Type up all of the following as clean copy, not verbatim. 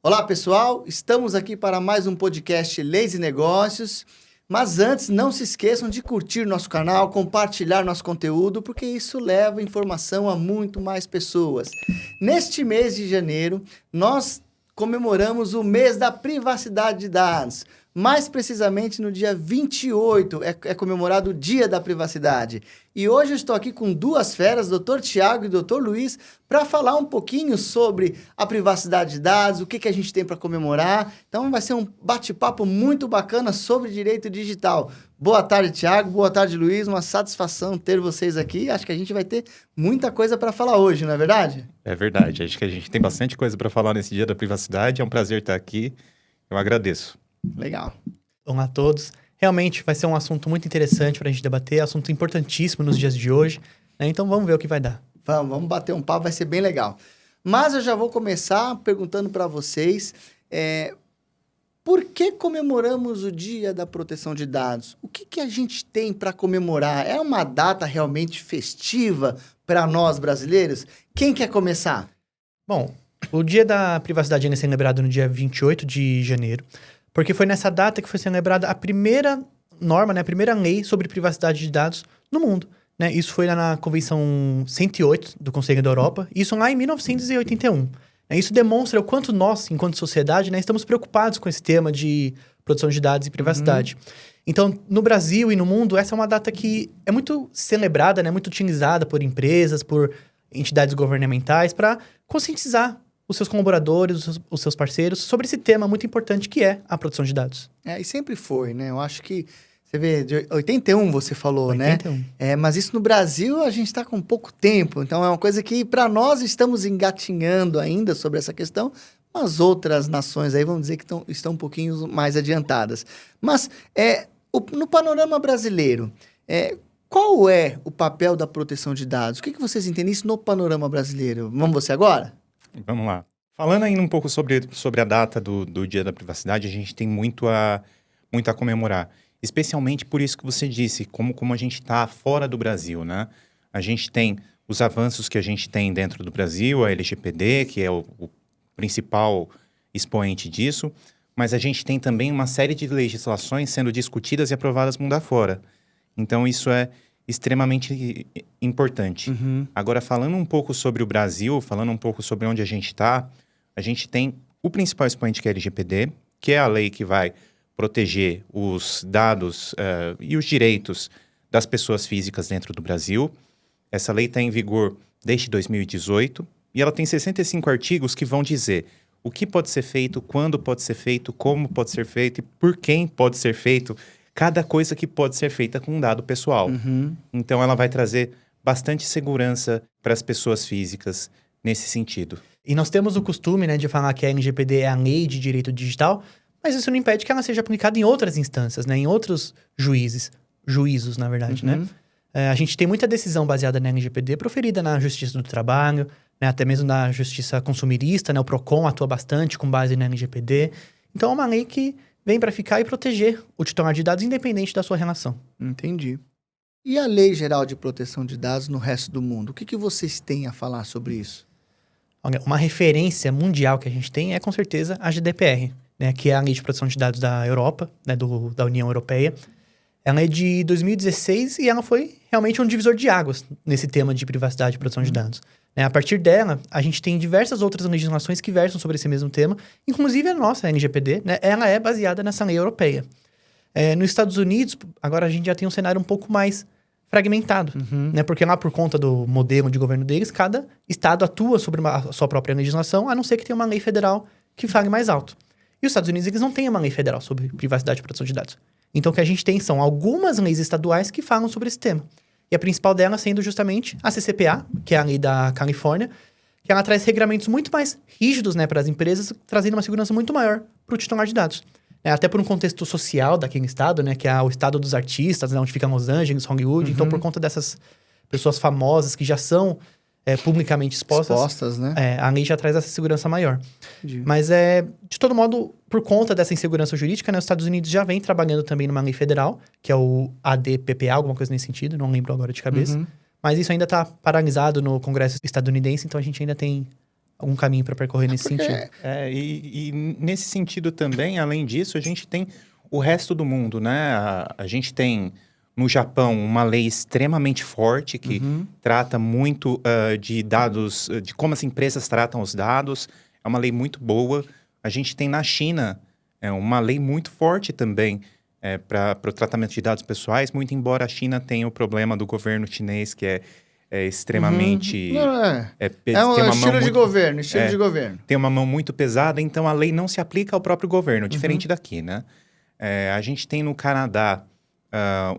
Olá, pessoal. Estamos aqui para mais um podcast Leis e Negócios. Mas antes, não se esqueçam de curtir nosso canal, compartilhar nosso conteúdo, porque isso leva informação a muito mais pessoas. Neste mês de janeiro, nós comemoramos o mês da privacidade de dados. Mais precisamente no dia 28 é comemorado o Dia da Privacidade. E hoje eu estou aqui com duas feras, Dr. Tiago e Dr. Luiz, para falar um pouquinho sobre a privacidade de dados, o que a gente tem para comemorar. Então vai ser um bate-papo muito bacana sobre direito digital. Boa tarde, Tiago. Boa tarde, Luiz. Uma satisfação ter vocês aqui. Acho que a gente vai ter muita coisa para falar hoje, não é verdade? É verdade. Acho que a gente tem bastante coisa para falar nesse Dia da Privacidade. É um prazer estar aqui. Eu agradeço. Legal. Olá a todos. Realmente vai ser um assunto muito interessante para a gente debater, assunto importantíssimo nos dias de hoje, né? Então vamos ver o que vai dar. Vamos bater um papo, vai ser bem legal. Mas eu já vou começar perguntando para vocês, por que comemoramos o Dia da Proteção de Dados? O que a gente tem para comemorar? É uma data realmente festiva para nós brasileiros? Quem quer começar? Bom, o Dia da Privacidade é celebrado no dia 28 de janeiro, porque foi nessa data que foi celebrada a primeira norma, né, a primeira lei sobre privacidade de dados no mundo. Né? Isso foi lá na Convenção 108 do Conselho da Europa, isso lá em 1981. Isso demonstra o quanto nós, enquanto sociedade, né, estamos preocupados com esse tema de proteção de dados e privacidade. Então, no Brasil e no mundo, essa é uma data que é muito celebrada, né, muito utilizada por empresas, por entidades governamentais, para conscientizar os seus colaboradores, os seus parceiros, sobre esse tema muito importante que é a proteção de dados. E sempre foi, né? Eu acho que, você vê, de 81 você falou, 81. né? Mas isso no Brasil a gente está com pouco tempo, então é uma coisa que para nós estamos engatinhando ainda sobre essa questão, mas outras nações aí vamos dizer que estão um pouquinho mais adiantadas. Mas no panorama brasileiro, qual é o papel da proteção de dados? O que vocês entendem isso no panorama brasileiro? Vamos você agora? Vamos lá. Falando ainda um pouco sobre a data do Dia da Privacidade, a gente tem muito a comemorar. Especialmente por isso que você disse, como a gente está fora do Brasil, né? A gente tem os avanços que a gente tem dentro do Brasil, a LGPD, que é o principal expoente disso, mas a gente tem também uma série de legislações sendo discutidas e aprovadas mundo afora. Então, isso é extremamente importante. Agora, falando um pouco sobre o Brasil, falando um pouco sobre onde a gente tem o principal expoente que é a LGPD, que é a lei que vai proteger os dados e os direitos das pessoas físicas dentro do Brasil. Essa lei está em vigor desde 2018 e ela tem 65 artigos que vão dizer o que pode ser feito, quando pode ser feito, como pode ser feito e por quem pode ser feito. Cada coisa que pode ser feita com um dado pessoal. Então, ela vai trazer bastante segurança para as pessoas físicas nesse sentido. E nós temos o costume, né, de falar que a LGPD é a lei de direito digital, mas isso não impede que ela seja aplicada em outras instâncias, né, em outros juízos, na verdade, né? A gente tem muita decisão baseada na LGPD proferida na Justiça do Trabalho, né, até mesmo na Justiça Consumirista, né, o PROCON atua bastante com base na LGPD. Então, é uma lei que vem para ficar e proteger o titular de dados independente da sua relação. Entendi. E a Lei Geral de Proteção de Dados no resto do mundo? O que vocês têm a falar sobre isso? Olha, uma referência mundial que a gente tem é, com certeza, a GDPR, né, que é a Lei de Proteção de Dados da Europa, né, da União Europeia. Ela é de 2016 e ela foi realmente um divisor de águas nesse tema de privacidade e proteção de dados. A partir dela, a gente tem diversas outras legislações que versam sobre esse mesmo tema, inclusive a nossa LGPD, né, ela é baseada nessa lei europeia. Nos Estados Unidos, agora a gente já tem um cenário um pouco mais fragmentado, né, porque lá por conta do modelo de governo deles, cada estado atua sobre a sua própria legislação, a não ser que tenha uma lei federal que fale mais alto. E os Estados Unidos, eles não têm uma lei federal sobre privacidade e proteção de dados. Então, o que a gente tem são algumas leis estaduais que falam sobre esse tema. E a principal dela sendo justamente a CCPA, que é a lei da Califórnia, que ela traz regramentos muito mais rígidos, né, para as empresas, trazendo uma segurança muito maior para o titular de dados. Até por um contexto social daquele estado, né, que é o estado dos artistas, né, onde fica Los Angeles, Hollywood. Então, por conta dessas pessoas famosas que já são publicamente expostas, né? A lei já traz essa segurança maior. Entendi. Mas, de todo modo, por conta dessa insegurança jurídica, né, os Estados Unidos já vem trabalhando também numa lei federal, que é o ADPPA, alguma coisa nesse sentido, não lembro agora de cabeça. Mas isso ainda está paralisado no Congresso estadunidense, então a gente ainda tem algum caminho para percorrer nesse sentido. E nesse sentido também, além disso, a gente tem o resto do mundo, né? A gente tem no Japão uma lei extremamente forte que trata muito de dados, de como as empresas tratam os dados. É uma lei muito boa. A gente tem na China uma lei muito forte também para o tratamento de dados pessoais, muito embora a China tenha o problema do governo chinês, que é extremamente... É um estilo de governo, de governo. Tem uma mão muito pesada, então a lei não se aplica ao próprio governo, diferente daqui, né? A gente tem no Canadá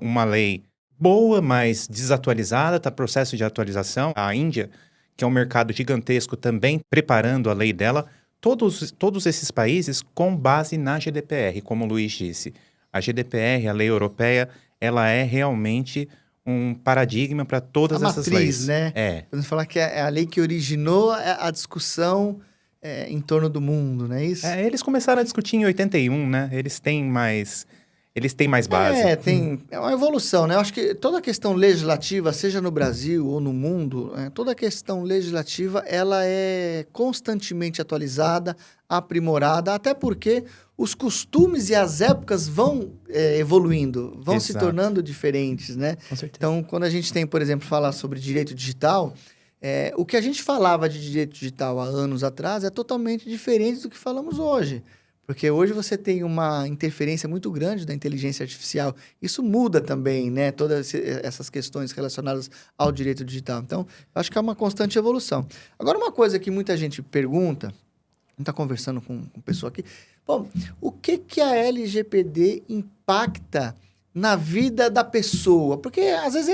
uma lei boa, mas desatualizada, está processo de atualização. A Índia, que é um mercado gigantesco, também preparando a lei dela. Todos esses países com base na GDPR, como o Luiz disse. A GDPR, a lei europeia, ela é realmente um paradigma para todas essas leis. Né? Podemos falar que é a lei que originou a discussão em torno do mundo, não é isso? Eles começaram a discutir em 81, né? Eles têm mais base. É uma evolução, né? Eu acho que toda a questão legislativa, seja no Brasil ou no mundo, toda a questão legislativa, ela é constantemente atualizada, aprimorada, até porque os costumes e as épocas vão evoluindo, vão se tornando diferentes, né? Com certeza. Então, quando a gente tem, por exemplo, falar sobre direito digital, o que a gente falava de direito digital há anos atrás é totalmente diferente do que falamos hoje. Porque hoje você tem uma interferência muito grande da inteligência artificial. Isso muda também, né? Todas essas questões relacionadas ao direito digital. Então, eu acho que é uma constante evolução. Agora, uma coisa que muita gente pergunta, a gente está conversando com pessoa aqui, bom, o que a LGPD impacta na vida da pessoa? Porque, às vezes,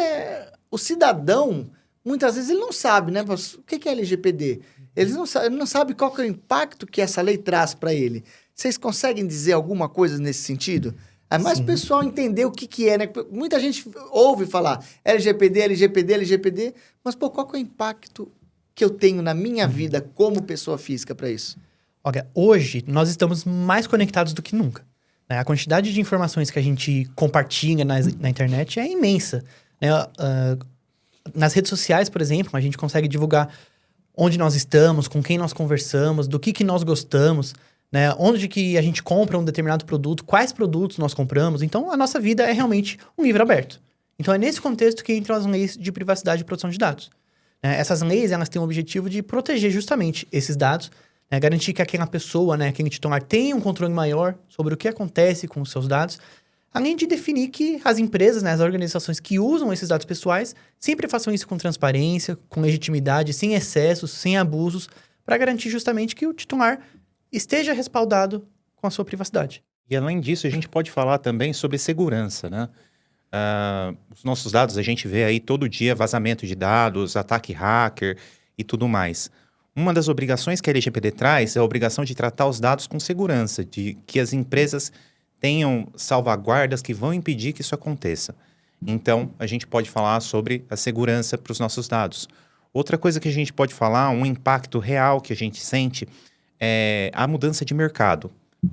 o cidadão, muitas vezes, ele não sabe, né? O que é LGPD? Ele não sabe qual que é o impacto que essa lei traz para ele. Vocês conseguem dizer alguma coisa nesse sentido? É mais o pessoal entender o que é, né? Muita gente ouve falar LGPD, mas, qual que é o impacto que eu tenho na minha vida como pessoa física para isso? Olha, hoje nós estamos mais conectados do que nunca. Né? A quantidade de informações que a gente compartilha na internet é imensa. Né? Nas redes sociais, por exemplo, a gente consegue divulgar onde nós estamos, com quem nós conversamos, do que nós gostamos, né? Onde que a gente compra um determinado produto, quais produtos nós compramos. Então, a nossa vida é realmente um livro aberto. Então, é nesse contexto que entram as leis de privacidade e proteção de dados. Essas leis, elas têm o objetivo de proteger justamente esses dados, né? Garantir que aquela pessoa, né, aquele titular, tenha um controle maior sobre o que acontece com os seus dados, além de definir que as empresas, né, as organizações que usam esses dados pessoais, sempre façam isso com transparência, com legitimidade, sem excessos, sem abusos, para garantir justamente que o titular esteja respaldado com a sua privacidade. E além disso, a gente pode falar também sobre segurança, né? Os nossos dados, a gente vê aí todo dia vazamento de dados, ataque hacker e tudo mais. Uma das obrigações que a LGPD traz é a obrigação de tratar os dados com segurança, de que as empresas tenham salvaguardas que vão impedir que isso aconteça. Então, a gente pode falar sobre a segurança para os nossos dados. Outra coisa que a gente pode falar, um impacto real que a gente sente, é a mudança de mercado.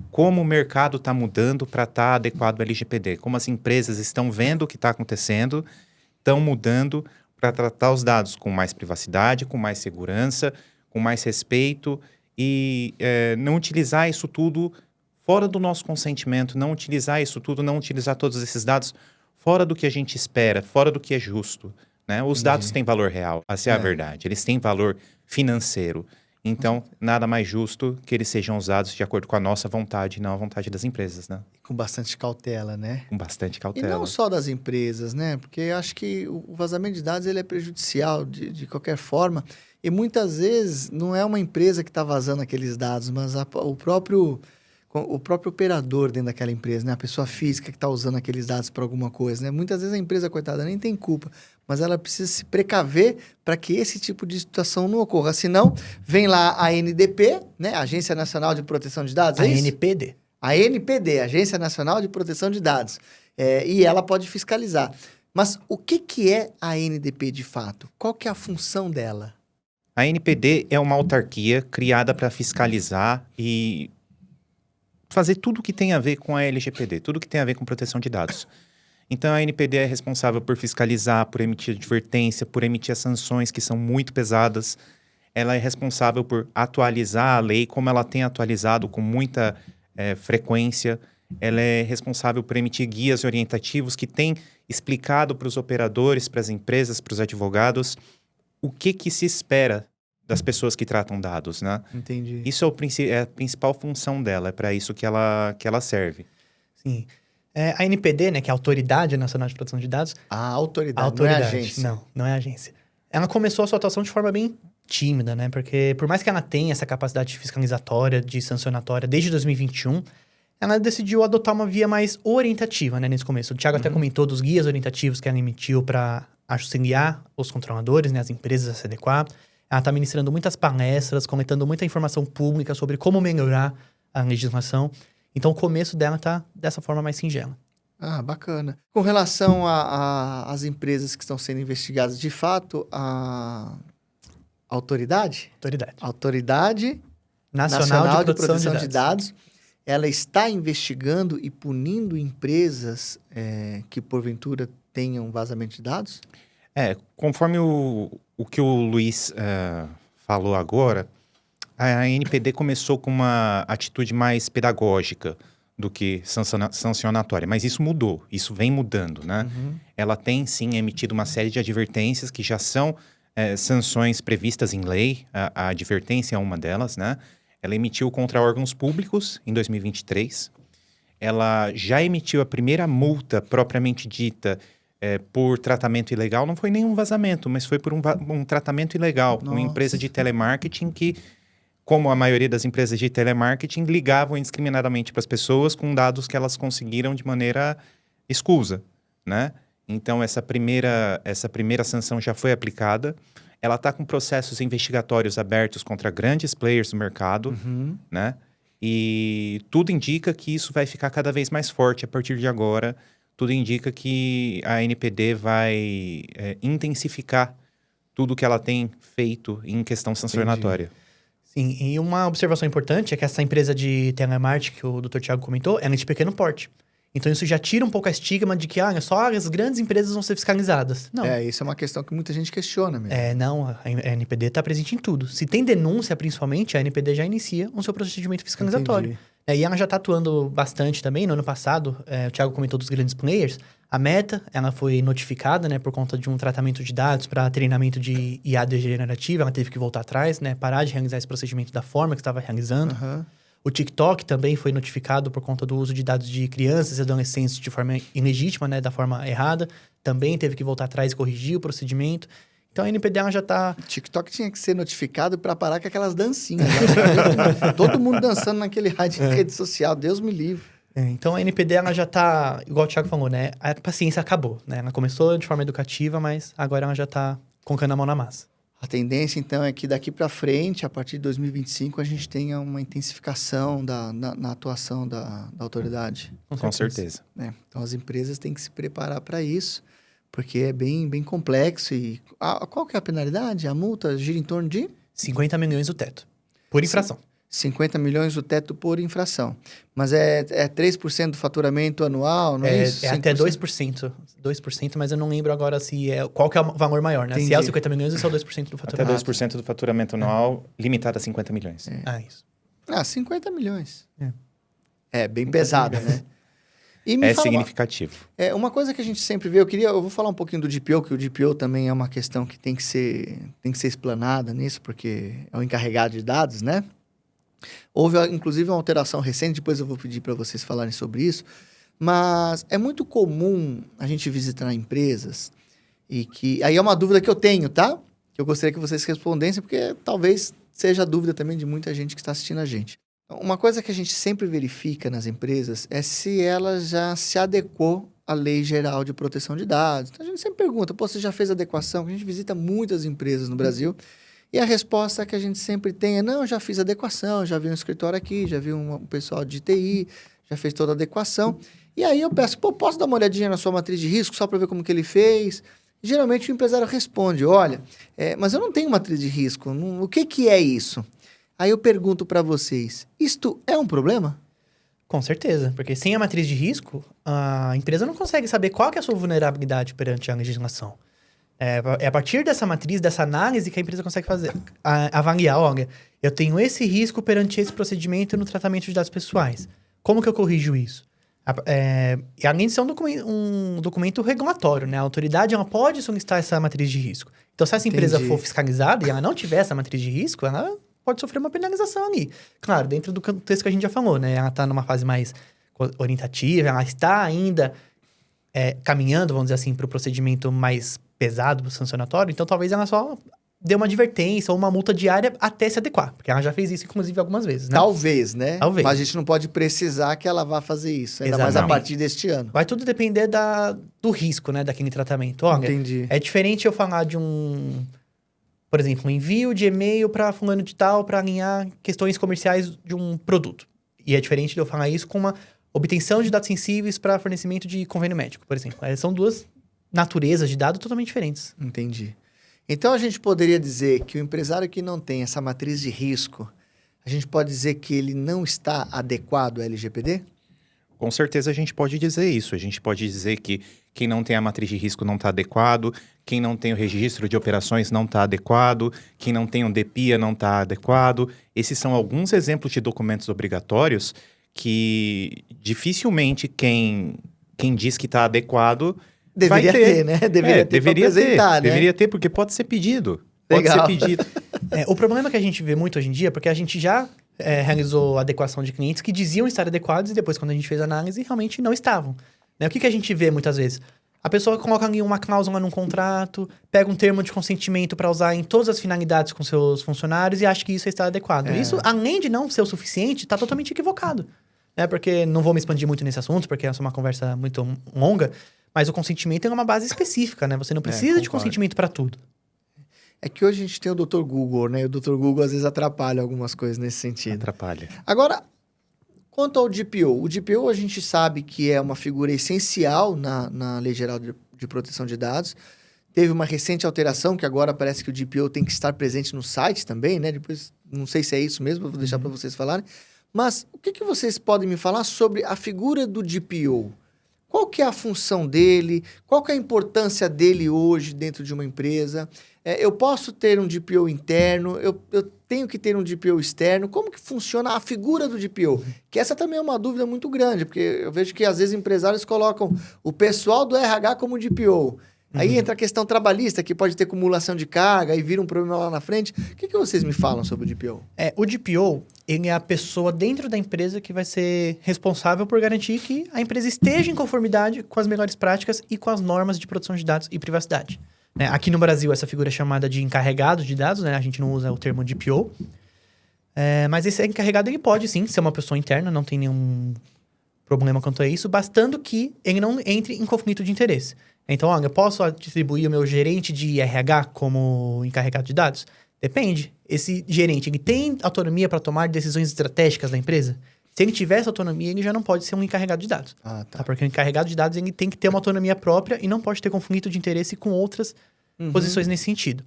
Como o mercado está mudando para estar adequado ao LGPD. Como as empresas estão vendo o que está acontecendo, estão mudando para tratar os dados com mais privacidade, com mais segurança, com mais respeito e não utilizar isso tudo fora do nosso consentimento, não utilizar isso tudo, não utilizar todos esses dados fora do que a gente espera, fora do que é justo. Né? Os dados têm valor real, essa é a verdade. Eles têm valor financeiro. Então, nada mais justo que eles sejam usados de acordo com a nossa vontade, não a vontade das empresas, né? Com bastante cautela, né? Com bastante cautela. E não só das empresas, né? Porque eu acho que o vazamento de dados ele é prejudicial de qualquer forma. E muitas vezes não é uma empresa que está vazando aqueles dados, mas o próprio operador dentro daquela empresa, né? A pessoa física que está usando aqueles dados para alguma coisa, né? Muitas vezes a empresa, coitada, nem tem culpa, mas ela precisa se precaver para que esse tipo de situação não ocorra. Senão, vem lá a ANDP, né? Agência Nacional de Proteção de Dados, A ANPD. A ANPD, Agência Nacional de Proteção de Dados. E ela pode fiscalizar. Mas o que é a ANDP de fato? Qual que é a função dela? A ANPD é uma autarquia criada para fiscalizar e fazer tudo que tem a ver com a LGPD, tudo que tem a ver com proteção de dados. Então, a ANPD é responsável por fiscalizar, por emitir advertência, por emitir as sanções que são muito pesadas. ela é responsável por atualizar a lei, como ela tem atualizado com muita frequência. Ela é responsável por emitir guias orientativos que têm explicado para os operadores, para as empresas, para os advogados, o que se espera das pessoas que tratam dados, né? Entendi. Isso é a principal função dela, é para isso que ela serve. Sim. A NPD, né, que é a Autoridade Nacional de Proteção de Dados... A autoridade, não é agência. Não é agência. Ela começou a sua atuação de forma bem tímida, né? Porque por mais que ela tenha essa capacidade fiscalizatória, de sancionatória desde 2021, ela decidiu adotar uma via mais orientativa, né, nesse começo. O Thiago até comentou dos guias orientativos que ela emitiu para auxiliar os controladores, né, as empresas a se adequar. Ela está ministrando muitas palestras, coletando muita informação pública sobre como melhorar a legislação. Então, o começo dela está dessa forma mais singela. Ah, bacana. Com relação às empresas que estão sendo investigadas, de fato, a autoridade? Autoridade. Autoridade Nacional de Proteção de Dados, ela está investigando e punindo empresas que, porventura, tenham vazamento de dados? Conforme o que o Luiz falou agora, a NPD começou com uma atitude mais pedagógica do que sancionatória, mas isso mudou, isso vem mudando, né? Ela tem, sim, emitido uma série de advertências que já são sanções previstas em lei, a advertência é uma delas, né? Ela emitiu contra órgãos públicos em 2023, ela já emitiu a primeira multa propriamente dita por tratamento ilegal, não foi nenhum vazamento, mas foi por um tratamento ilegal, uma empresa de telemarketing que, como a maioria das empresas de telemarketing, ligavam indiscriminadamente para as pessoas com dados que elas conseguiram de maneira escusa, né? Então, essa primeira sanção já foi aplicada. Ela está com processos investigatórios abertos contra grandes players do mercado, né? E tudo indica que isso vai ficar cada vez mais forte a partir de agora. Tudo indica que a NPD vai intensificar tudo que ela tem feito em questão sancionatória. Sim, e uma observação importante é que essa empresa de telemarketing que o Dr. Thiago comentou, ela é de pequeno porte. Então isso já tira um pouco a estigma de que só as grandes empresas vão ser fiscalizadas. Não. Isso é uma questão que muita gente questiona mesmo. Não, a NPD está presente em tudo. Se tem denúncia, principalmente, a NPD já inicia o seu procedimento fiscalizatório. Entendi. E ela já está atuando bastante também. No ano passado, o Thiago comentou dos grandes players. A Meta, ela foi notificada, né, por conta de um tratamento de dados para treinamento de IA degenerativa. Ela teve que voltar atrás, né, parar de realizar esse procedimento da forma que estava realizando. O TikTok também foi notificado por conta do uso de dados de crianças e adolescentes de forma ilegítima, né, da forma errada. Também teve que voltar atrás e corrigir o procedimento. Então, a NPD já está... TikTok tinha que ser notificado para parar com aquelas dancinhas. Todo mundo dançando naquele rede social, Deus me livre. Então, a NPD já está, igual o Thiago falou, né? A paciência acabou, né? Ela começou de forma educativa, mas agora ela já está colocando a mão na massa. A tendência, então, é que daqui para frente, a partir de 2025, a gente tenha uma intensificação na atuação da autoridade. Com certeza. Então, as empresas têm que se preparar para isso, porque é bem, bem complexo. E qual que é a penalidade? A multa gira em torno de? 50 milhões o teto, por infração. 50 milhões o teto por infração. Mas é 3% do faturamento anual, não é isso? É até 2%. 2%, mas eu não lembro agora qual que é o valor maior, né? Entendi. Se é os 50 milhões ou se é o 2% do faturamento. Até 2% do faturamento anual, limitado a 50 milhões. Isso. 50 milhões. É bem pesado, né? E significativo. Uma coisa que a gente sempre vê, eu vou falar um pouquinho do DPO, que o DPO também é uma questão que tem que ser explanada nisso, porque é o encarregado de dados, né? Houve, inclusive, uma alteração recente, depois eu vou pedir para vocês falarem sobre isso, mas é muito comum a gente visitar empresas e que... Aí é uma dúvida que eu tenho, tá? Que eu gostaria que vocês respondessem, porque talvez seja a dúvida também de muita gente que está assistindo a gente. Uma coisa que a gente sempre verifica nas empresas é se ela já se adequou à Lei Geral de Proteção de Dados. Então, a gente sempre pergunta, você já fez adequação? A gente visita muitas empresas no Brasil e a resposta que a gente sempre tem é, não, já fiz adequação, já vi um escritório aqui, já vi um pessoal de TI, já fez toda a adequação. E aí eu peço, posso dar uma olhadinha na sua matriz de risco só para ver como que ele fez? Geralmente o empresário responde, olha, mas eu não tenho matriz de risco, o que é isso? Aí eu pergunto para vocês, isto é um problema? Com certeza, porque sem a matriz de risco, a empresa não consegue saber qual que é a sua vulnerabilidade perante a legislação. É a partir dessa matriz, dessa análise que a empresa consegue fazer, avaliar, olha, eu tenho esse risco perante esse procedimento no tratamento de dados pessoais. Como que eu corrijo isso? E além de ser um documento regulatório, né? A autoridade ela pode solicitar essa matriz de risco. Então, se essa empresa for fiscalizada e ela não tiver essa matriz de risco, ela pode sofrer uma penalização ali. Claro, dentro do contexto que a gente já falou, né? Ela está numa fase mais orientativa, ela está ainda caminhando, vamos dizer assim, para o procedimento mais pesado, sancionatório. Então, talvez ela só dê uma advertência ou uma multa diária até se adequar. Porque ela já fez isso, inclusive, algumas vezes, né? Talvez, né? Talvez. Mas a gente não pode precisar que ela vá fazer isso. Ainda Exatamente. mais a partir deste ano. Vai tudo depender do risco, né? Daquele tratamento. Olha, Entendi. é diferente eu falar de por exemplo, um envio de e-mail para fulano de tal para alinhar questões comerciais de um produto. E é diferente de eu falar isso com uma obtenção de dados sensíveis para fornecimento de convênio médico, por exemplo. São duas naturezas de dados totalmente diferentes. Entendi. Então, a gente poderia dizer que o empresário que não tem essa matriz de risco, a gente pode dizer que ele não está adequado à LGPD? Com certeza a gente pode dizer isso. A gente pode dizer que quem não tem a matriz de risco não está adequado, quem não tem o registro de operações não está adequado, quem não tem um DPIA não está adequado. Esses são alguns exemplos de documentos obrigatórios que dificilmente quem diz que está adequado Deveria vai ter, né? Deveria ter para apresentar, né? Deveria ter, porque pode ser pedido. Legal. Pode ser pedido. O problema que a gente vê muito hoje em dia, porque a gente já realizou adequação de clientes que diziam estar adequados e depois, quando a gente fez a análise, realmente não estavam. Né? O que a gente vê muitas vezes? A pessoa coloca ali uma cláusula num contrato, pega um termo de consentimento para usar em todas as finalidades com seus funcionários e acha que isso está adequado. Isso, além de não ser o suficiente, está totalmente equivocado. Né? Porque não vou me expandir muito nesse assunto, porque essa é uma conversa muito longa, mas o consentimento é uma base específica, né? Você não precisa de consentimento para tudo. É que hoje a gente tem o Dr. Google, né? O Dr. Google às vezes atrapalha algumas coisas nesse sentido. Atrapalha. Agora, quanto ao DPO, o DPO a gente sabe que é uma figura essencial na Lei Geral de Proteção de Dados. Teve uma recente alteração, que agora parece que o DPO tem que estar presente no site também, né? Depois, não sei se é isso mesmo, vou deixar para vocês falarem. Mas o que vocês podem me falar sobre a figura do DPO? Qual que é a função dele? Qual que é a importância dele hoje dentro de uma empresa? Eu posso ter um DPO interno? Eu tenho que ter um DPO externo? Como que funciona a figura do DPO? Que essa também é uma dúvida muito grande, porque eu vejo que às vezes empresários colocam o pessoal do RH como DPO. Aí entra a questão trabalhista, que pode ter acumulação de carga e vira um problema lá na frente. O que vocês me falam sobre o DPO? O DPO, ele é a pessoa dentro da empresa que vai ser responsável por garantir que a empresa esteja em conformidade com as melhores práticas e com as normas de proteção de dados e privacidade. Né? Aqui no Brasil, essa figura é chamada de encarregado de dados, né? A gente não usa o termo DPO. Mas esse encarregado, ele pode sim ser uma pessoa interna, não tem nenhum problema quanto a isso, bastando que ele não entre em conflito de interesse. Então, olha, eu posso atribuir o meu gerente de RH como encarregado de dados? Depende. Esse gerente, ele tem autonomia para tomar decisões estratégicas da empresa? Se ele tiver essa autonomia, ele já não pode ser um encarregado de dados. Tá? Porque o encarregado de dados, ele tem que ter uma autonomia própria e não pode ter conflito de interesse com outras posições nesse sentido.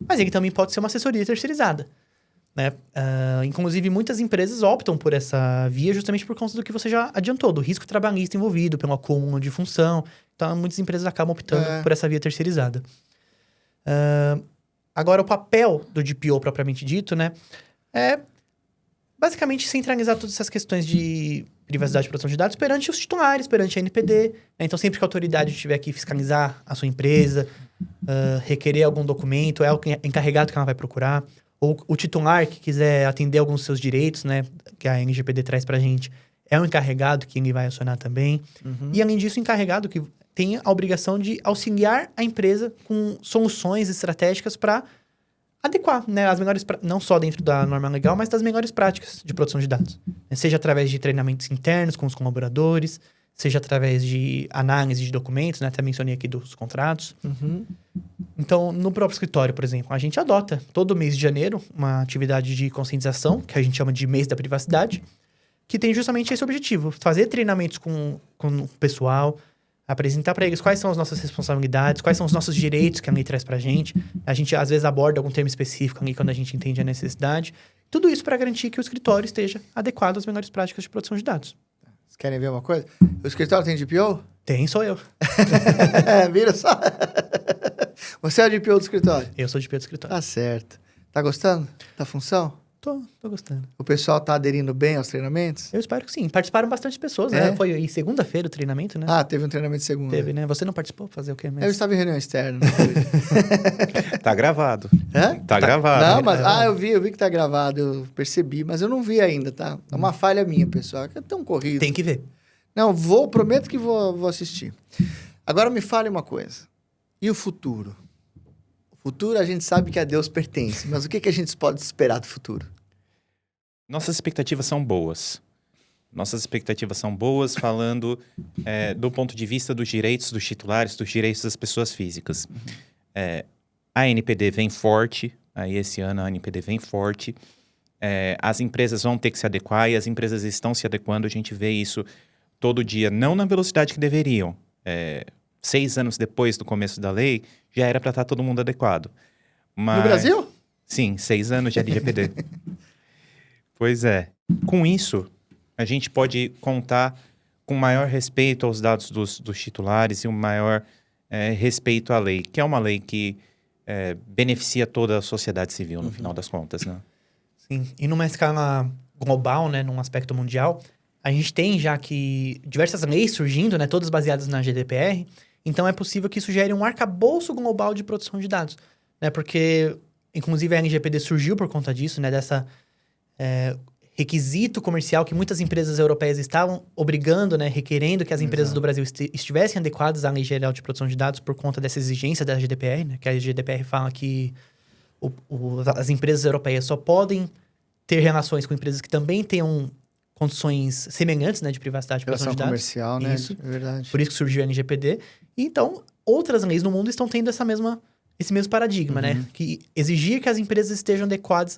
Mas ele também pode ser uma assessoria terceirizada. Né? Inclusive, muitas empresas optam por essa via justamente por conta do que você já adiantou, do risco trabalhista envolvido, pelo acúmulo de função. Então, muitas empresas acabam optando por essa via terceirizada. Agora, o papel do DPO propriamente dito, né, é basicamente centralizar todas essas questões de privacidade e proteção de dados perante os titulares, perante a NPD. Né? Então, sempre que a autoridade estiver aqui fiscalizar a sua empresa, requerer algum documento, é o encarregado que ela vai procurar. Ou o titular que quiser atender alguns dos seus direitos, né, que a LGPD traz pra gente, é o encarregado que ele vai acionar também. E, além disso, o encarregado que tem a obrigação de auxiliar a empresa com soluções estratégicas para adequar, né, as melhores, não só dentro da norma legal, mas das melhores práticas de proteção de dados. Seja através de treinamentos internos com os colaboradores, seja através de análise de documentos, né, até mencionei aqui dos contratos. Então, no próprio escritório, por exemplo, a gente adota todo mês de janeiro uma atividade de conscientização, que a gente chama de mês da privacidade, que tem justamente esse objetivo, fazer treinamentos com o pessoal, apresentar para eles quais são as nossas responsabilidades, quais são os nossos direitos que a lei traz para a gente. A gente, às vezes, aborda algum termo específico ali quando a gente entende a necessidade. Tudo isso para garantir que o escritório esteja adequado às melhores práticas de proteção de dados. Vocês querem ver uma coisa? O escritório tem DPO? Tem, sou eu. Vira só. Você é o DPO do escritório? Eu sou DPO do escritório. Tá certo. Tá gostando da função? Tô gostando. O pessoal tá aderindo bem aos treinamentos? Eu espero que sim. Participaram bastante pessoas, É? né? Foi em segunda-feira o treinamento, né? Ah, teve um treinamento segunda. Teve, né? Você não participou? Fazer o quê mesmo? Eu estava em reunião externa. Não fui. Tá gravado. Hã? Tá gravado. Não, mas... gravado. eu vi que tá gravado, eu percebi, mas eu não vi ainda, tá? É uma falha minha, pessoal. É tão corrido. Tem que ver. Não, prometo que vou assistir. Agora me fale uma coisa. E o futuro? O futuro a gente sabe que a Deus pertence, mas o que a gente pode esperar do futuro? Nossas expectativas são boas. Falando do ponto de vista dos direitos dos titulares, dos direitos das pessoas físicas. A NPD vem forte, aí esse ano a NPD vem forte. As empresas vão ter que se adequar e as empresas estão se adequando. A gente vê isso todo dia, não na velocidade que deveriam. 6 anos depois do começo da lei, já era para estar todo mundo adequado. Mas... No Brasil? Sim, 6 anos de LGPD. Pois é. Com isso, a gente pode contar com maior respeito aos dados dos titulares e um maior respeito à lei, que é uma lei que beneficia toda a sociedade civil, no final das contas, né? Sim. E numa escala global, né? Num aspecto mundial, a gente tem já que diversas leis surgindo, né? Todas baseadas na GDPR. Então, é possível que isso gere um arcabouço global de proteção de dados, né? Porque, inclusive, a LGPD surgiu por conta disso, né? Dessa requisito comercial que muitas empresas europeias estavam obrigando, né? Requerendo que as empresas do Brasil estivessem adequadas à Lei Geral de Proteção de Dados por conta dessa exigência da GDPR, né? Que a GDPR fala que as empresas europeias só podem ter relações com empresas que também tenham condições semelhantes, né? De privacidade e proteção Relação de dados. comercial, né? Isso. É verdade. Por isso que surgiu a LGPD. E então, outras leis no mundo estão tendo esse mesmo paradigma, né? Que exigir que as empresas estejam adequadas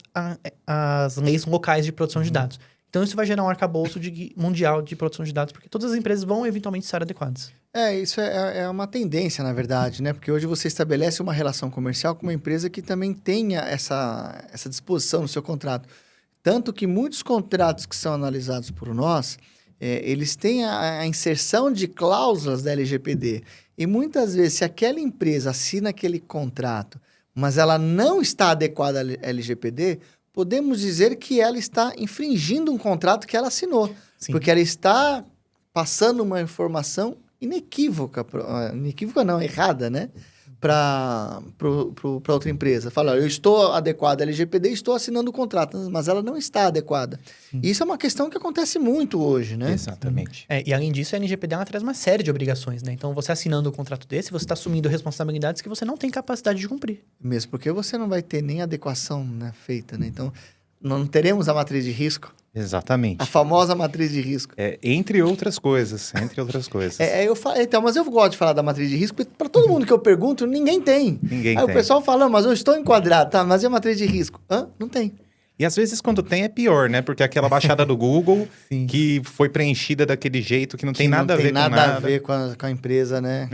às leis locais de proteção de dados. Então, isso vai gerar um arcabouço mundial de proteção de dados, porque todas as empresas vão eventualmente estar adequadas. Isso é uma tendência, na verdade, né? Porque hoje você estabelece uma relação comercial com uma empresa que também tenha essa disposição no seu contrato. Tanto que muitos contratos que são analisados por nós, eles têm a inserção de cláusulas da LGPD. E muitas vezes, se aquela empresa assina aquele contrato, mas ela não está adequada à LGPD, podemos dizer que ela está infringindo um contrato que ela assinou. Sim. Porque ela está passando uma informação inequívoca não, errada, né? Para outra empresa. Fala, eu estou adequado à LGPD e estou assinando o contrato, mas ela não está adequada. Isso é uma questão que acontece muito hoje, né? Exatamente. E além disso, a LGPD ela traz uma série de obrigações, né? Então, você assinando um contrato desse, você está assumindo responsabilidades que você não tem capacidade de cumprir. Mesmo porque você não vai ter nem adequação, né, feita, né? Então, não teremos a matriz de risco. Exatamente. A famosa matriz de risco. Entre outras coisas. Então, mas eu gosto de falar da matriz de risco, porque para todo mundo que eu pergunto, ninguém tem. Ninguém Aí tem. o pessoal fala, mas eu estou enquadrado, tá? Mas e a matriz de risco? Não tem. E às vezes quando tem é pior, né? Porque aquela baixada do Google Sim. que foi preenchida daquele jeito que não tem nada a ver com nada. nada. A ver com a empresa, né?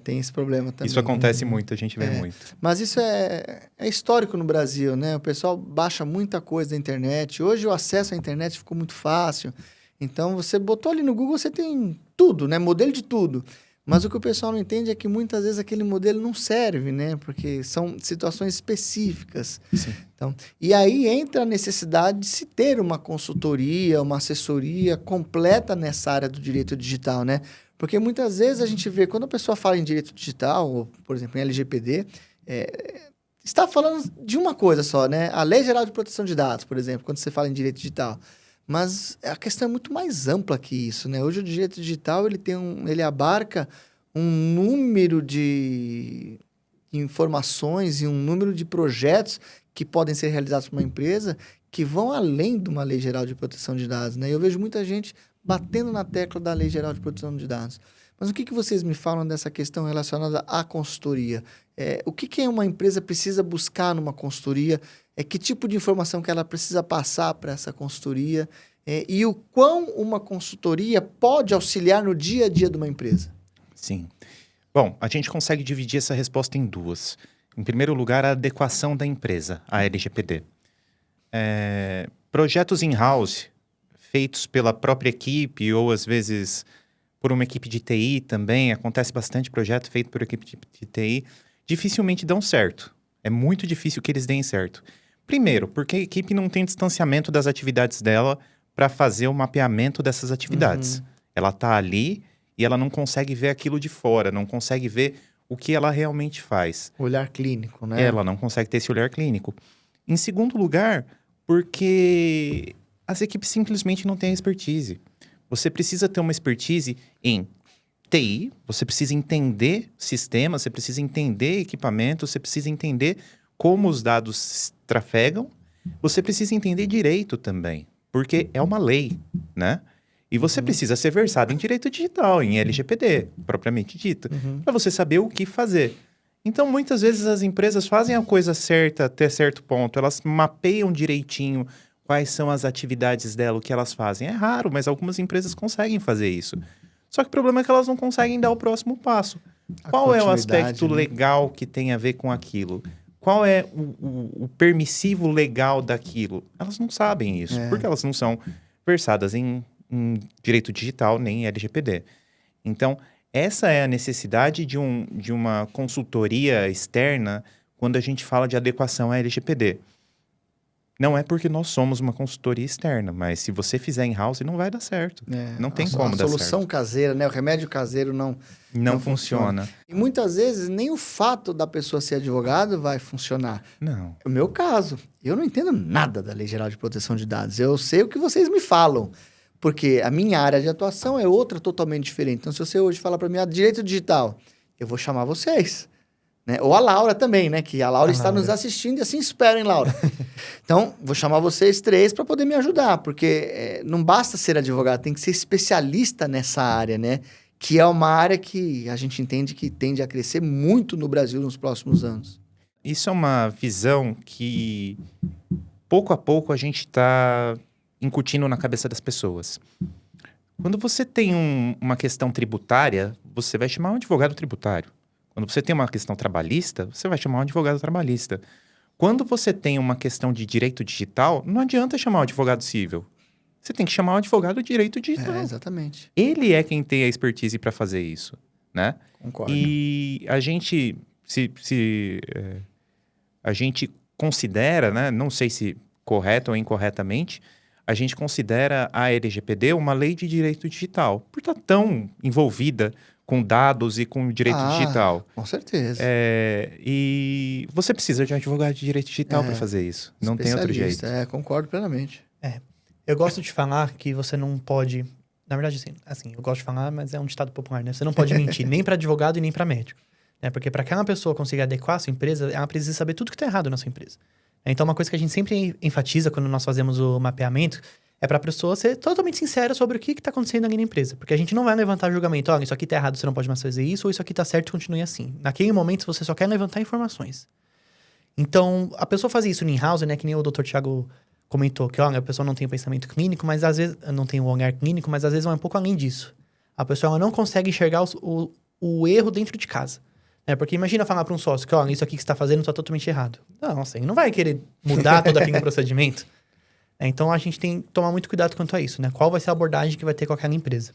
Tem esse problema também. Isso acontece muito, a gente vê muito. Mas isso é histórico no Brasil, né? O pessoal baixa muita coisa da internet. Hoje o acesso à internet ficou muito fácil. Então, você botou ali no Google, você tem tudo, né? Modelo de tudo. Mas o que o pessoal não entende é que muitas vezes aquele modelo não serve, né? Porque são situações específicas. Sim. Então, e aí entra a necessidade de se ter uma consultoria, uma assessoria completa nessa área do direito digital, né? Porque muitas vezes a gente vê, quando a pessoa fala em direito digital, ou, por exemplo, em LGPD, está falando de uma coisa só, né? A Lei Geral de Proteção de Dados, por exemplo, quando você fala em direito digital. Mas a questão é muito mais ampla que isso, né? Hoje o direito digital ele abarca um número de informações e um número de projetos que podem ser realizados por uma empresa que vão além de uma Lei Geral de Proteção de Dados, né? Eu vejo muita gente batendo na tecla da Lei Geral de Proteção de Dados. Mas o que vocês me falam dessa questão relacionada à consultoria? O que uma empresa precisa buscar numa consultoria? Que tipo de informação que ela precisa passar para essa consultoria? E o quão uma consultoria pode auxiliar no dia a dia de uma empresa? Sim. Bom, a gente consegue dividir essa resposta em duas. Em primeiro lugar, a adequação da empresa à LGPD. Projetos in-house, feitos pela própria equipe ou, às vezes, por uma equipe de TI também. Acontece bastante projeto feito por equipe de TI. dificilmente dão certo. É muito difícil que eles deem certo. Primeiro, porque a equipe não tem distanciamento das atividades dela para fazer o mapeamento dessas atividades. Ela tá ali e ela não consegue ver aquilo de fora, não consegue ver o que ela realmente faz. Olhar clínico, né? Ela não consegue ter esse olhar clínico. Em segundo lugar, porque as equipes simplesmente não têm expertise. Você precisa ter uma expertise em TI, você precisa entender sistemas, você precisa entender equipamentos, você precisa entender como os dados trafegam, você precisa entender direito também, porque é uma lei, né? E você precisa ser versado em direito digital, em LGPD, propriamente dito, para você saber o que fazer. Então, muitas vezes as empresas fazem a coisa certa até certo ponto, elas mapeiam direitinho quais são as atividades dela, o que elas fazem. É raro, mas algumas empresas conseguem fazer isso. Só que o problema é que elas não conseguem dar o próximo passo. Qual é o aspecto legal que tem a ver com aquilo? Qual é o permissivo legal daquilo? Elas não sabem isso, porque elas não são versadas em direito digital nem em LGPD. Então, essa é a necessidade de uma consultoria externa quando a gente fala de adequação à LGPD. Não é porque nós somos uma consultoria externa, mas se você fizer in-house, não vai dar certo. Não tem como dar certo. A solução caseira, né? O remédio caseiro não funciona. E muitas vezes nem o fato da pessoa ser advogado vai funcionar. Não. No meu caso, eu não entendo nada da Lei Geral de Proteção de Dados. Eu sei o que vocês me falam, porque a minha área de atuação é outra totalmente diferente. Então, se você hoje falar para mim, direito digital, eu vou chamar vocês. Né? Ou a Laura também, né? Que a Laura está nos assistindo e assim esperem, Laura. Então, vou chamar vocês três para poder me ajudar, porque não basta ser advogado, tem que ser especialista nessa área, né? Que é uma área que a gente entende que tende a crescer muito no Brasil nos próximos anos. Isso é uma visão que, pouco a pouco, a gente está incutindo na cabeça das pessoas. Quando você tem uma questão tributária, você vai chamar um advogado tributário. Quando você tem uma questão trabalhista, você vai chamar um advogado trabalhista. Quando você tem uma questão de direito digital, não adianta chamar um advogado civil. Você tem que chamar um advogado de direito digital. Exatamente. Ele é quem tem a expertise para fazer isso, né? Concordo. E a gente, a gente considera, né? Não sei se correto ou incorretamente, a gente considera a LGPD uma lei de direito digital, por estar tão envolvida com dados e com direito digital. Com certeza. E você precisa de um advogado de direito digital para fazer isso. Não tem outro jeito. Concordo plenamente. Eu gosto de falar que você não pode... Na verdade, assim, eu gosto de falar, mas é um ditado popular, né? Você não pode mentir nem para advogado e nem para médico. Né? Porque para aquela pessoa conseguir adequar a sua empresa, ela precisa saber tudo que está errado na sua empresa. Então, uma coisa que a gente sempre enfatiza quando nós fazemos o mapeamento é para a pessoa ser totalmente sincera sobre o que está acontecendo ali na empresa. Porque a gente não vai levantar julgamento, olha, isso aqui está errado, você não pode mais fazer isso, ou isso aqui está certo, continue assim. Naquele momento, você só quer levantar informações. Então, a pessoa fazer isso no in-house, né, que nem o Dr. Thiago comentou, que olha, a pessoa não tem o pensamento clínico, mas às vezes, não tem o olhar clínico, mas às vezes vai um pouco além disso. A pessoa ela não consegue enxergar o erro dentro de casa. Porque imagina falar para um sócio que, olha, isso aqui que você está fazendo está totalmente errado. Nossa, ele não vai querer mudar todo aquele procedimento. Então, a gente tem que tomar muito cuidado quanto a isso, né? Qual vai ser a abordagem que vai ter com aquela empresa.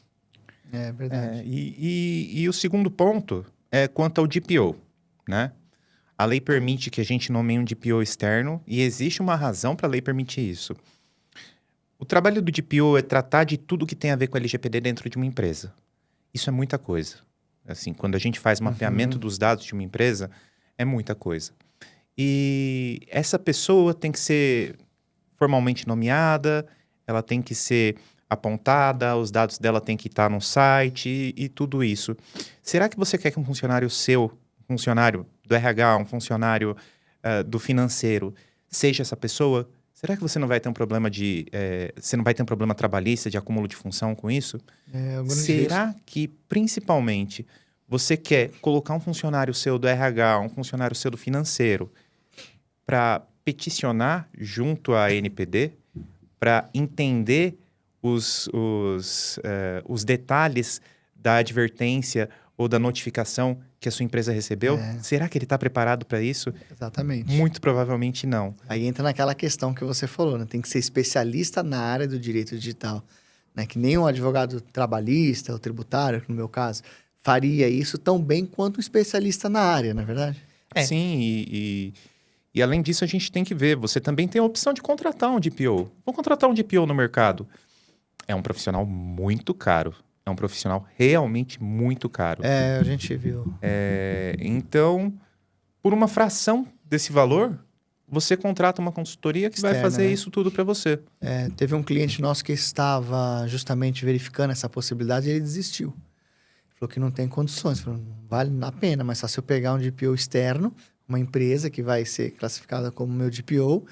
É verdade. E o segundo ponto é quanto ao DPO, né? A lei permite que a gente nomeie um DPO externo e existe uma razão para a lei permitir isso. O trabalho do DPO é tratar de tudo que tem a ver com a LGPD dentro de uma empresa. Isso é muita coisa. Assim, quando a gente faz mapeamento dos dados de uma empresa, é muita coisa. E essa pessoa tem que ser formalmente nomeada, ela tem que ser apontada, os dados dela têm que estar no site e tudo isso. Será que você quer que um funcionário seu, um funcionário do RH, um funcionário do financeiro, seja essa pessoa? Será que você não vai ter um problema você não vai ter um problema trabalhista de acúmulo de função com isso? Será que, principalmente, você quer colocar um funcionário seu do RH, um funcionário seu do financeiro, para peticionar junto à ANPD, para entender os detalhes da advertência ou da notificação que a sua empresa recebeu? Será que ele está preparado para isso? Exatamente. Muito provavelmente não. Aí entra naquela questão que você falou, né? Tem que ser especialista na área do direito digital. Né? Que nem um advogado trabalhista ou tributário, no meu caso, faria isso tão bem quanto um especialista na área, não é verdade? Sim, e além disso a gente tem que ver, você também tem a opção de contratar um DPO. Vou contratar um DPO no mercado. É um profissional muito caro. É um profissional realmente muito caro. A gente viu. Então, por uma fração desse valor, você contrata uma consultoria que vai Externa, fazer né? isso tudo para você. Teve um cliente nosso que estava justamente verificando essa possibilidade e ele desistiu. Falou que não tem condições. Falou, não vale a pena, mas só se eu pegar um DPO externo, uma empresa que vai ser classificada como meu DPO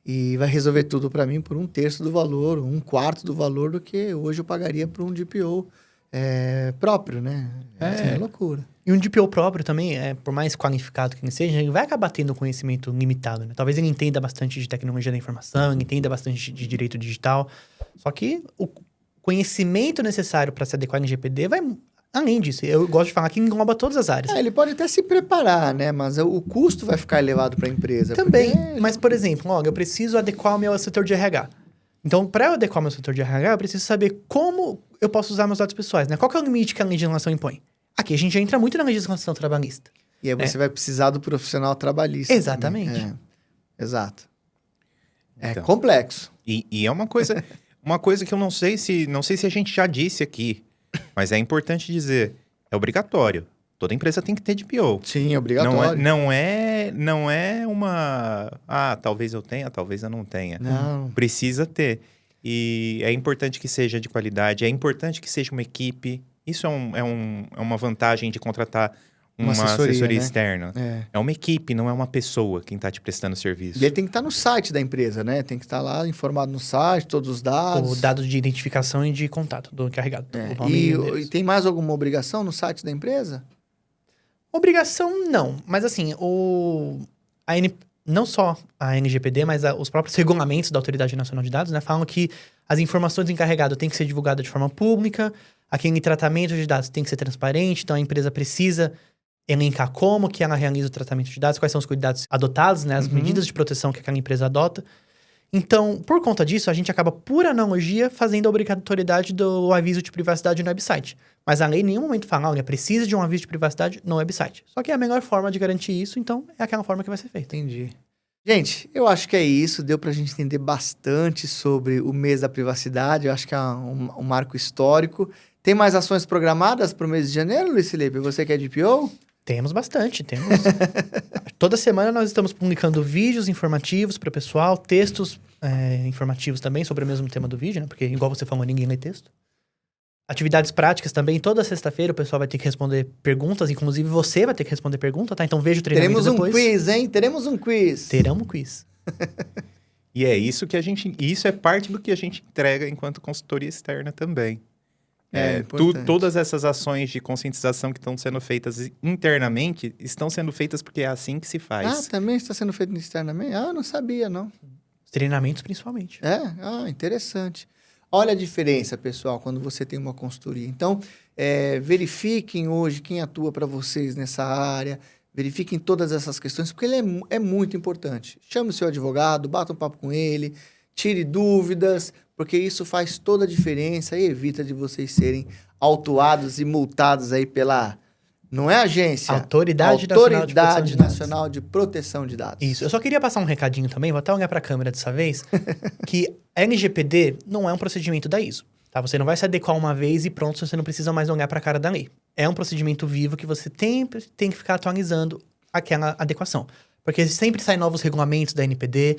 e vai resolver tudo para mim por 1/3 do valor, 1/4 do valor do que hoje eu pagaria para um DPO próprio, né? É loucura. E um DPO próprio também, por mais qualificado que ele seja, ele vai acabar tendo conhecimento limitado, né? Talvez ele entenda bastante de tecnologia da informação, ele entenda bastante de direito digital. Só que o conhecimento necessário para se adequar em LGPD vai além disso. Eu gosto de falar que engloba todas as áreas. Ele pode até se preparar, né? Mas o custo vai ficar elevado para a empresa. Também, porque- mas por exemplo, olha, eu preciso adequar o meu setor de RH. Então, para eu adequar o meu setor de RH, eu preciso saber como eu posso usar meus dados pessoais, né? Qual que é o limite que a legislação impõe? Aqui a gente já entra muito na legislação trabalhista. E aí você vai precisar do profissional trabalhista. Exatamente. também. Exato. É Então. complexo. E é uma coisa que eu não sei se a gente já disse aqui, mas é importante dizer, é obrigatório. Toda empresa tem que ter DPO. Sim, é obrigatório. Não é uma... Ah, talvez eu tenha, talvez eu não tenha. Não. Precisa ter. E é importante que seja de qualidade, é importante que seja uma equipe. Isso é uma vantagem de contratar uma assessoria né? externa. É uma equipe, não é uma pessoa quem está te prestando serviço. E ele tem que estar no site da empresa, né? Tem que estar lá informado no site, todos os dados. O dado de identificação e de contato do encarregado. É. O nome e o endereço. E tem mais alguma obrigação no site da empresa? Obrigação, não. Mas assim, não só a NGPD, mas os próprios regulamentos da Autoridade Nacional de Dados, né, falam que as informações do encarregado têm que ser divulgadas de forma pública, aquele tratamento de dados tem que ser transparente, então a empresa precisa elencar como que ela realiza o tratamento de dados, quais são os cuidados adotados, né, as medidas de proteção que aquela empresa adota. Então, por conta disso, a gente acaba, por analogia, fazendo a obrigatoriedade do aviso de privacidade no website. Mas a lei em nenhum momento fala, olha, precisa de um aviso de privacidade no website. Só que é a melhor forma de garantir isso, então é aquela forma que vai ser feita. Entendi. Gente, eu acho que é isso. Deu pra gente entender bastante sobre o mês da privacidade. Eu acho que é um marco histórico. Tem mais ações programadas para o mês de janeiro, Luiz Felipe? Você que é DPO? Temos bastante, temos. Toda semana nós estamos publicando vídeos informativos para o pessoal, textos informativos também sobre o mesmo tema do vídeo, né? Porque, igual você falou, ninguém lê texto. Atividades práticas também. Toda sexta-feira o pessoal vai ter que responder perguntas, inclusive você vai ter que responder pergunta, tá? Então veja o treinamento Teremos depois. um quiz, hein? Teremos um quiz. Teremos um quiz. E é isso que isso é parte do que a gente entrega enquanto consultoria externa também. Importante. Todas essas ações de conscientização que estão sendo feitas internamente estão sendo feitas porque é assim que se faz. Também está sendo feito externamente? Não sabia, não. Os treinamentos, principalmente. Interessante. Olha a diferença, pessoal, quando você tem uma consultoria. Então, verifiquem hoje quem atua para vocês nessa área, verifiquem todas essas questões, porque ele é muito importante. Chame o seu advogado, bata um papo com ele, tire dúvidas, porque isso faz toda a diferença e evita de vocês serem autuados e multados aí pela... Não é agência? Autoridade Nacional de Proteção de Dados. Isso. Eu só queria passar um recadinho também, vou até olhar para a câmera dessa vez, que a LGPD não é um procedimento da ISO. Tá? Você não vai se adequar uma vez e pronto, você não precisa mais olhar para a cara da lei. É um procedimento vivo que você tem que ficar atualizando aquela adequação. Porque sempre saem novos regulamentos da NPD,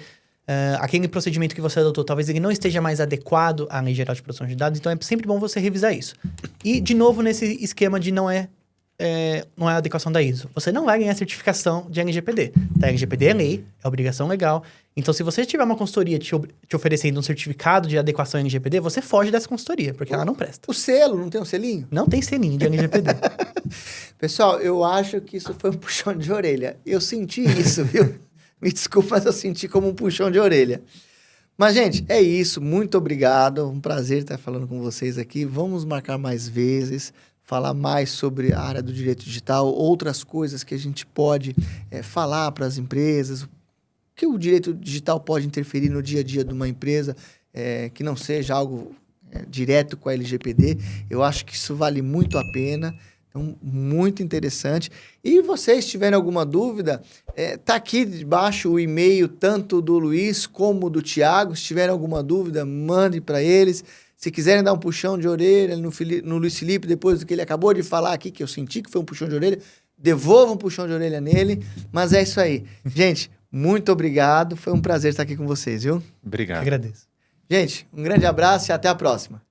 aquele procedimento que você adotou, talvez ele não esteja mais adequado à Lei Geral de Proteção de Dados, então é sempre bom você revisar isso. E, de novo, nesse esquema de não é a adequação da ISO. Você não vai ganhar certificação de LGPD. A LGPD é lei, é obrigação legal. Então, se você tiver uma consultoria te oferecendo um certificado de adequação LGPD, você foge dessa consultoria, porque ela não presta. O selo, não tem um selinho? Não tem selinho de LGPD. Pessoal, eu acho que isso foi um puxão de orelha. Eu senti isso, viu? Me desculpa, mas eu senti como um puxão de orelha. Mas, gente, é isso. Muito obrigado. Um prazer estar falando com vocês aqui. Vamos marcar mais vezes, falar mais sobre a área do direito digital, outras coisas que a gente pode falar para as empresas, o que o direito digital pode interferir no dia a dia de uma empresa, que não seja algo direto com a LGPD. Eu acho que isso vale muito a pena. Então, muito interessante. E vocês tiverem alguma dúvida, tá aqui debaixo o e-mail tanto do Luiz como do Thiago. Se tiverem alguma dúvida, mande para eles. Se quiserem dar um puxão de orelha no Luiz Felipe, depois do que ele acabou de falar aqui, que eu senti que foi um puxão de orelha, devolvam um puxão de orelha nele. Mas é isso aí. Gente, muito obrigado. Foi um prazer estar aqui com vocês, viu? Obrigado. Agradeço. Gente, um grande abraço e até a próxima.